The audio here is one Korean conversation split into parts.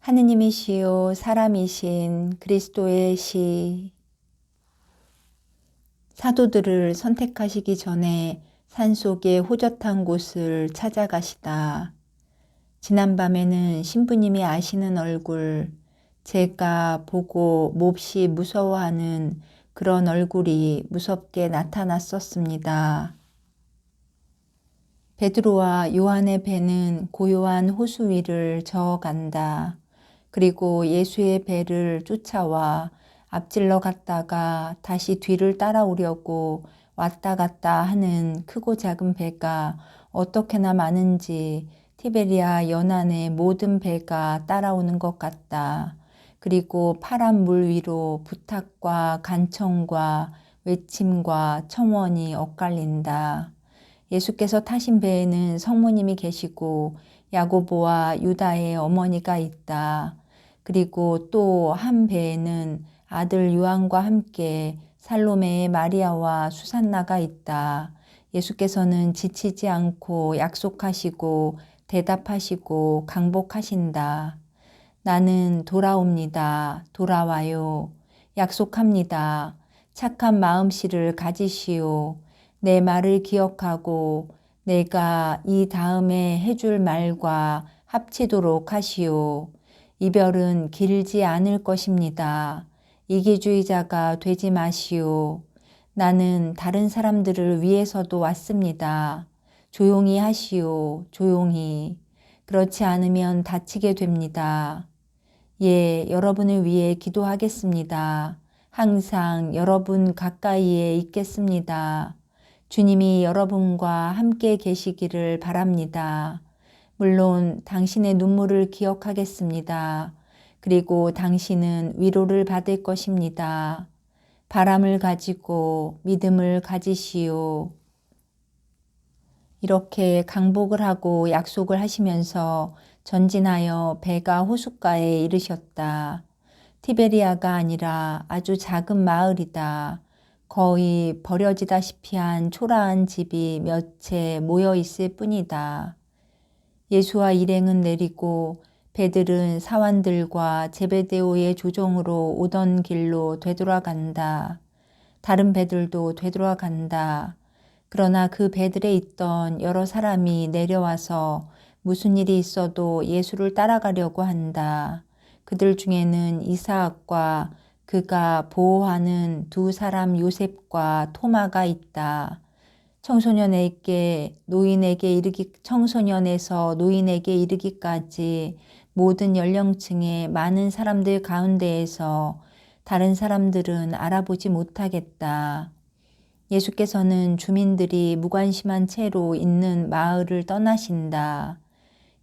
하느님이시요 사람이신 그리스도의 시. 사도들을 선택하시기 전에 산속의 호젓한 곳을 찾아가시다. 지난밤에는 신부님이 아시는 얼굴, 제가 보고 몹시 무서워하는 그런 얼굴이 무섭게 나타났었습니다. 베드로와 요한의 배는 고요한 호수 위를 저어간다. 그리고 예수의 배를 쫓아와 앞질러 갔다가 다시 뒤를 따라오려고 왔다 갔다 하는 크고 작은 배가 어떻게나 많은지 티베리아 연안의 모든 배가 따라오는 것 같다. 그리고 파란 물 위로 부탁과 간청과 외침과 청원이 엇갈린다. 예수께서 타신 배에는 성모님이 계시고 야고보와 유다의 어머니가 있다. 그리고 또 한 배에는 아들 요한과 함께 살로메의 마리아와 수산나가 있다. 예수께서는 지치지 않고 약속하시고 대답하시고 강복하신다. 나는 돌아옵니다. 돌아와요. 약속합니다. 착한 마음씨를 가지시오. 내 말을 기억하고 내가 이 다음에 해줄 말과 합치도록 하시오. 이별은 길지 않을 것입니다. 이기주의자가 되지 마시오. 나는 다른 사람들을 위해서도 왔습니다. 조용히 하시오. 조용히. 그렇지 않으면 다치게 됩니다. 예, 여러분을 위해 기도하겠습니다. 항상 여러분 가까이에 있겠습니다. 주님이 여러분과 함께 계시기를 바랍니다. 물론 당신의 눈물을 기억하겠습니다. 그리고 당신은 위로를 받을 것입니다. 바람을 가지고 믿음을 가지시오. 이렇게 강복을 하고 약속을 하시면서 전진하여 배가 호숫가에 이르셨다. 티베리아가 아니라 아주 작은 마을이다. 거의 버려지다시피 한 초라한 집이 몇 채 모여 있을 뿐이다. 예수와 일행은 내리고 배들은 사환들과 제베데오의 조종으로 오던 길로 되돌아간다. 다른 배들도 되돌아간다. 그러나 그 배들에 있던 여러 사람이 내려와서 무슨 일이 있어도 예수를 따라가려고 한다. 그들 중에는 이사학과 그가 보호하는 두 사람 요셉과 토마가 있다. 청소년에서 노인에게 이르기까지 모든 연령층의 많은 사람들 가운데에서 다른 사람들은 알아보지 못하겠다. 예수께서는 주민들이 무관심한 채로 있는 마을을 떠나신다.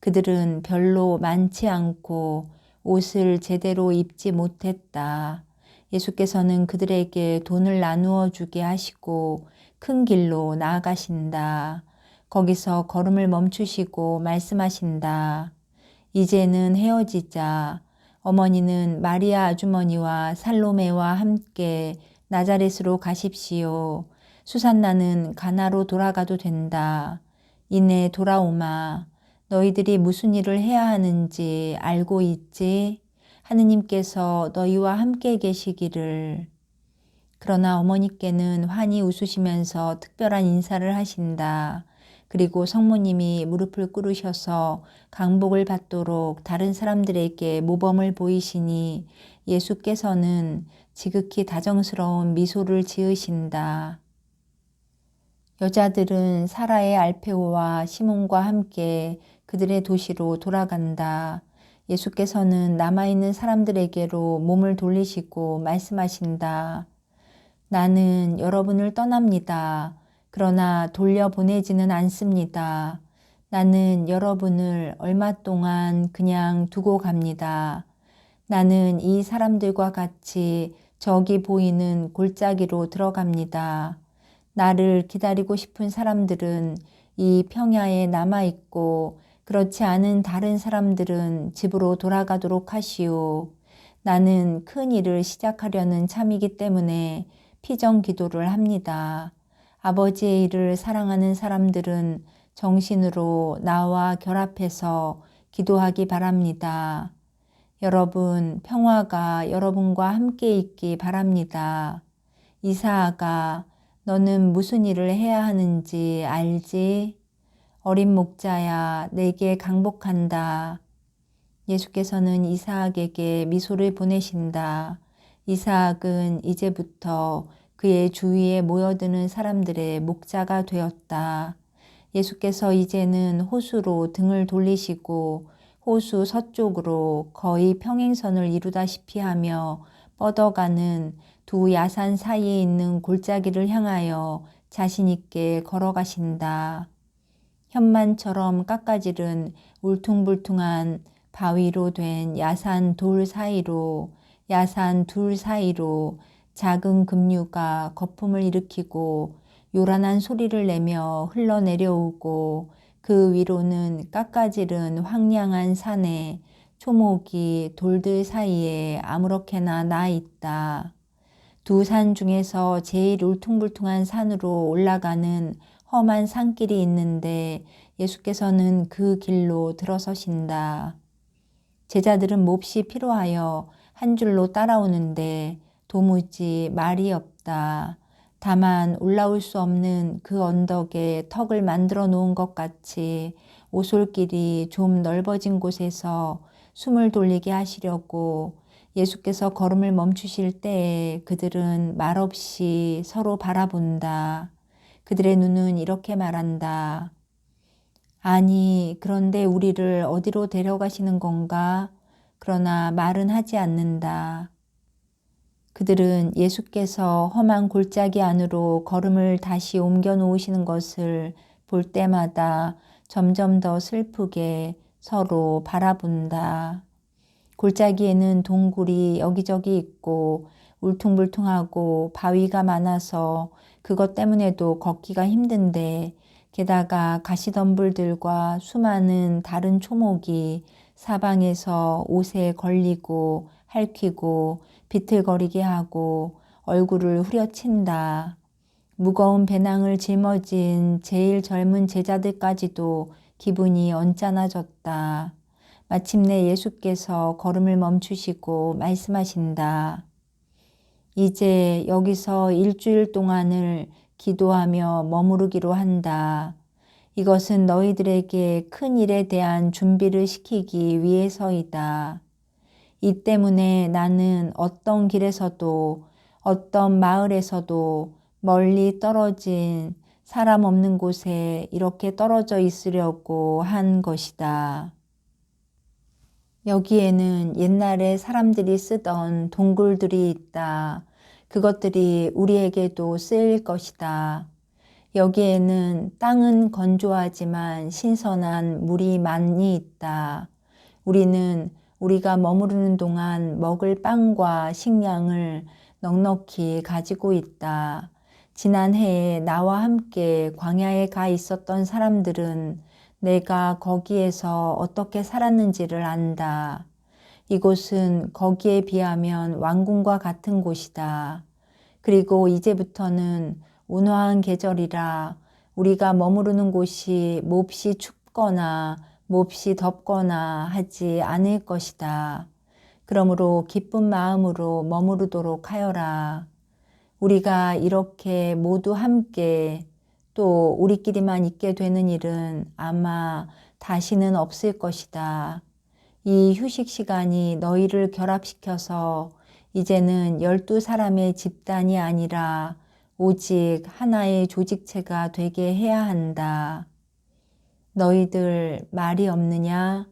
그들은 별로 많지 않고 옷을 제대로 입지 못했다. 예수께서는 그들에게 돈을 나누어 주게 하시고 큰 길로 나아가신다. 거기서 걸음을 멈추시고 말씀하신다. 이제는 헤어지자. 어머니는 마리아 아주머니와 살로메와 함께 나자렛으로 가십시오. 수산나는 가나로 돌아가도 된다. 이내 돌아오마. 너희들이 무슨 일을 해야 하는지 알고 있지? 하느님께서 너희와 함께 계시기를. 그러나 어머니께는 환히 웃으시면서 특별한 인사를 하신다. 그리고 성모님이 무릎을 꿇으셔서 강복을 받도록 다른 사람들에게 모범을 보이시니 예수께서는 지극히 다정스러운 미소를 지으신다. 여자들은 사라의 알페오와 시몬과 함께 그들의 도시로 돌아간다. 예수께서는 남아있는 사람들에게로 몸을 돌리시고 말씀하신다. 나는 여러분을 떠납니다. 그러나 돌려보내지는 않습니다. 나는 여러분을 얼마 동안 그냥 두고 갑니다. 나는 이 사람들과 같이 저기 보이는 골짜기로 들어갑니다. 나를 기다리고 싶은 사람들은 이 평야에 남아있고 그렇지 않은 다른 사람들은 집으로 돌아가도록 하시오. 나는 큰 일을 시작하려는 참이기 때문에 피정 기도를 합니다. 아버지의 일을 사랑하는 사람들은 정신으로 나와 결합해서 기도하기 바랍니다. 여러분, 평화가 여러분과 함께 있기 바랍니다. 이사아가 너는 무슨 일을 해야 하는지 알지? 어린 목자야, 내게 강복한다. 예수께서는 이사학에게 미소를 보내신다. 이사학은 이제부터 그의 주위에 모여드는 사람들의 목자가 되었다. 예수께서 이제는 호수로 등을 돌리시고 호수 서쪽으로 거의 평행선을 이루다시피 하며 뻗어가는 두 야산 사이에 있는 골짜기를 향하여 자신 있게 걸어가신다. 현만처럼 깎아지른 울퉁불퉁한 바위로 된 야산 둘 사이로 작은 급류가 거품을 일으키고 요란한 소리를 내며 흘러내려오고 그 위로는 깎아지른 황량한 산에 초목이 돌들 사이에 아무렇게나 나 있다. 두 산 중에서 제일 울퉁불퉁한 산으로 올라가는 험한 산길이 있는데 예수께서는 그 길로 들어서신다. 제자들은 몹시 피로하여 한 줄로 따라오는데 도무지 말이 없다. 다만 올라올 수 없는 그 언덕에 턱을 만들어 놓은 것 같이 오솔길이 좀 넓어진 곳에서 숨을 돌리게 하시려고 예수께서 걸음을 멈추실 때에 그들은 말없이 서로 바라본다. 그들의 눈은 이렇게 말한다. 아니, 그런데 우리를 어디로 데려가시는 건가? 그러나 말은 하지 않는다. 그들은 예수께서 험한 골짜기 안으로 걸음을 다시 옮겨 놓으시는 것을 볼 때마다 점점 더 슬프게 서로 바라본다. 골짜기에는 동굴이 여기저기 있고 울퉁불퉁하고 바위가 많아서 그것 때문에도 걷기가 힘든데 게다가 가시덤불들과 수많은 다른 초목이 사방에서 옷에 걸리고 핥히고 비틀거리게 하고 얼굴을 후려친다. 무거운 배낭을 짊어진 제일 젊은 제자들까지도 기분이 언짢아졌다. 마침내 예수께서 걸음을 멈추시고 말씀하신다. 이제 여기서 일주일 동안을 기도하며 머무르기로 한다. 이것은 너희들에게 큰 일에 대한 준비를 시키기 위해서이다. 이 때문에 나는 어떤 길에서도 어떤 마을에서도 멀리 떨어진 사람 없는 곳에 이렇게 떨어져 있으려고 한 것이다. 여기에는 옛날에 사람들이 쓰던 동굴들이 있다. 그것들이 우리에게도 쓰일 것이다. 여기에는 땅은 건조하지만 신선한 물이 많이 있다. 우리는 우리가 머무르는 동안 먹을 빵과 식량을 넉넉히 가지고 있다. 지난해에 나와 함께 광야에 가 있었던 사람들은 내가 거기에서 어떻게 살았는지를 안다. 이곳은 거기에 비하면 왕궁과 같은 곳이다. 그리고 이제부터는 온화한 계절이라 우리가 머무르는 곳이 몹시 춥거나 몹시 덥거나 하지 않을 것이다. 그러므로 기쁜 마음으로 머무르도록 하여라. 우리가 이렇게 모두 함께 또 우리끼리만 있게 되는 일은 아마 다시는 없을 것이다. 이 휴식 시간이 너희를 결합시켜서 이제는 12사람의 집단이 아니라 오직 하나의 조직체가 되게 해야 한다. 너희들 말이 없느냐?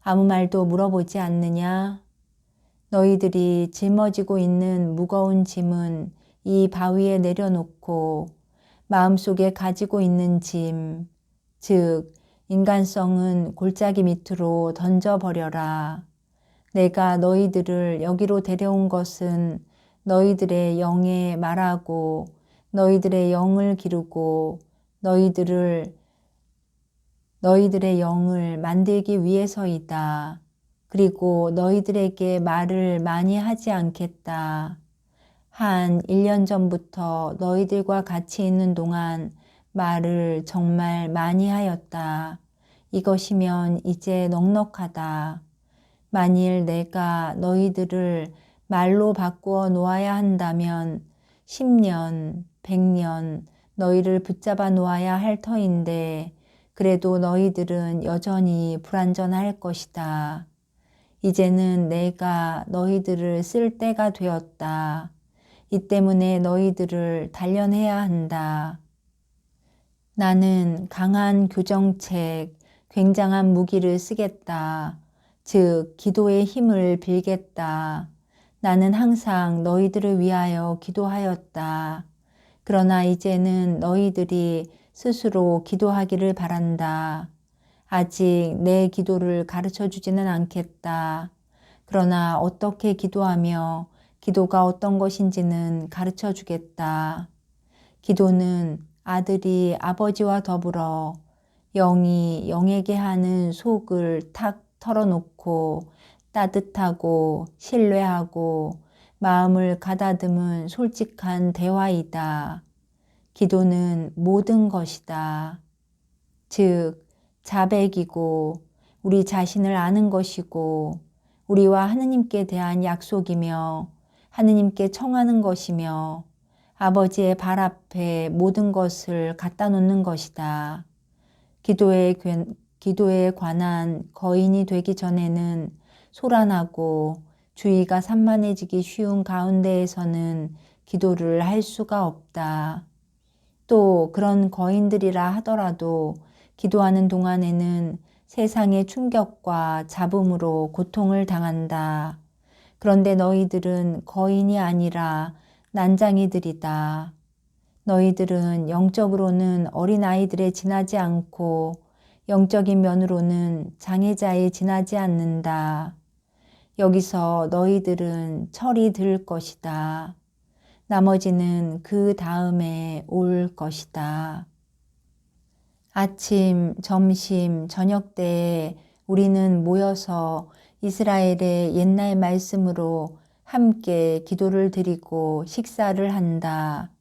아무 말도 물어보지 않느냐? 너희들이 짊어지고 있는 무거운 짐은 이 바위에 내려놓고 마음속에 가지고 있는 짐, 즉 인간성은 골짜기 밑으로 던져버려라. 내가 너희들을 여기로 데려온 것은 너희들의 영에 말하고 너희들의 영을 기르고 너희들의 영을 만들기 위해서이다. 그리고 너희들에게 말을 많이 하지 않겠다. 한 1년 전부터 너희들과 같이 있는 동안 말을 정말 많이 하였다. 이것이면 이제 넉넉하다. 만일 내가 너희들을 말로 바꾸어 놓아야 한다면 10년, 100년 너희를 붙잡아 놓아야 할 터인데 그래도 너희들은 여전히 불완전할 것이다. 이제는 내가 너희들을 쓸 때가 되었다. 이 때문에 너희들을 단련해야 한다. 나는 강한 교정책, 굉장한 무기를 쓰겠다. 즉, 기도의 힘을 빌겠다. 나는 항상 너희들을 위하여 기도하였다. 그러나 이제는 너희들이 스스로 기도하기를 바란다. 아직 내 기도를 가르쳐 주지는 않겠다. 그러나 어떻게 기도하며 기도가 어떤 것인지는 가르쳐 주겠다. 기도는 아들이 아버지와 더불어 영이 영에게 하는 속을 탁 털어놓고 따뜻하고 신뢰하고 마음을 가다듬은 솔직한 대화이다. 기도는 모든 것이다. 즉, 자백이고 우리 자신을 아는 것이고 우리와 하느님께 대한 약속이며 하느님께 청하는 것이며 아버지의 발 앞에 모든 것을 갖다 놓는 것이다. 기도에 관한 거인이 되기 전에는 소란하고 주의가 산만해지기 쉬운 가운데에서는 기도를 할 수가 없다. 또 그런 거인들이라 하더라도 기도하는 동안에는 세상의 충격과 잡음으로 고통을 당한다. 그런데 너희들은 거인이 아니라 난장이들이다. 너희들은 영적으로는 어린아이들에 지나지 않고 영적인 면으로는 장애자에 지나지 않는다. 여기서 너희들은 철이 들 것이다. 나머지는 그 다음에 올 것이다. 아침, 점심, 저녁 때에 우리는 모여서 이스라엘의 옛날 말씀으로 함께 기도를 드리고 식사를 한다.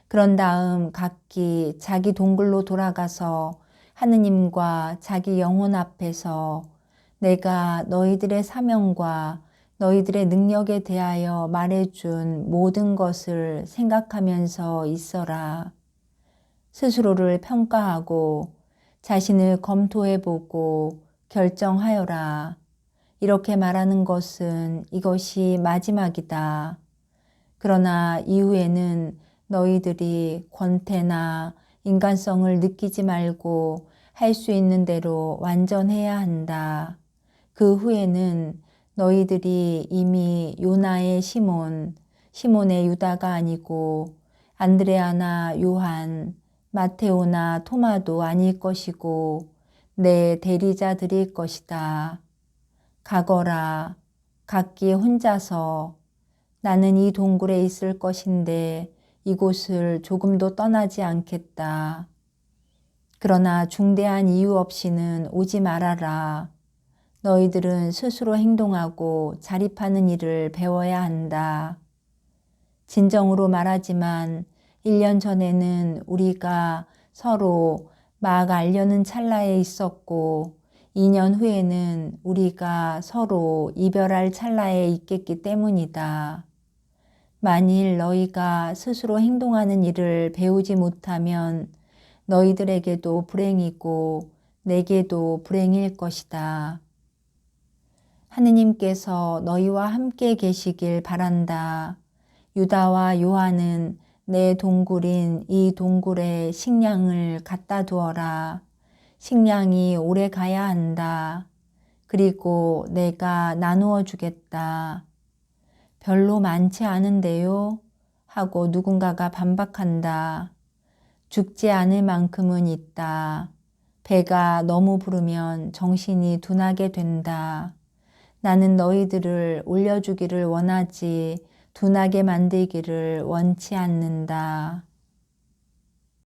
그런 다음 각기 자기 동굴로 돌아가서 하느님과 자기 영혼 앞에서 내가 너희들의 사명과 너희들의 능력에 대하여 말해준 모든 것을 생각하면서 있어라. 스스로를 평가하고 자신을 검토해보고 결정하여라. 이렇게 말하는 것은 이것이 마지막이다. 그러나 이후에는 너희들이 권태나 인간성을 느끼지 말고 할 수 있는 대로 완전해야 한다. 그 후에는 너희들이 이미 요나의 시몬, 시몬의 유다가 아니고 안드레아나 요한, 마테오나 토마도 아닐 것이고 내 대리자들일 것이다. 가거라, 각기 혼자서 나는 이 동굴에 있을 것인데 이곳을 조금도 떠나지 않겠다. 그러나 중대한 이유 없이는 오지 말아라. 너희들은 스스로 행동하고 자립하는 일을 배워야 한다. 진정으로 말하지만 1년 전에는 우리가 서로 막 알려는 찰나에 있었고 2년 후에는 우리가 서로 이별할 찰나에 있겠기 때문이다. 만일 너희가 스스로 행동하는 일을 배우지 못하면 너희들에게도 불행이고 내게도 불행일 것이다. 하느님께서 너희와 함께 계시길 바란다. 유다와 요한은 내 동굴인 이 동굴에 식량을 갖다 두어라. 식량이 오래 가야 한다. 그리고 내가 나누어 주겠다. 별로 많지 않은데요? 하고 누군가가 반박한다. 죽지 않을 만큼은 있다. 배가 너무 부르면 정신이 둔하게 된다. 나는 너희들을 올려주기를 원하지 둔하게 만들기를 원치 않는다.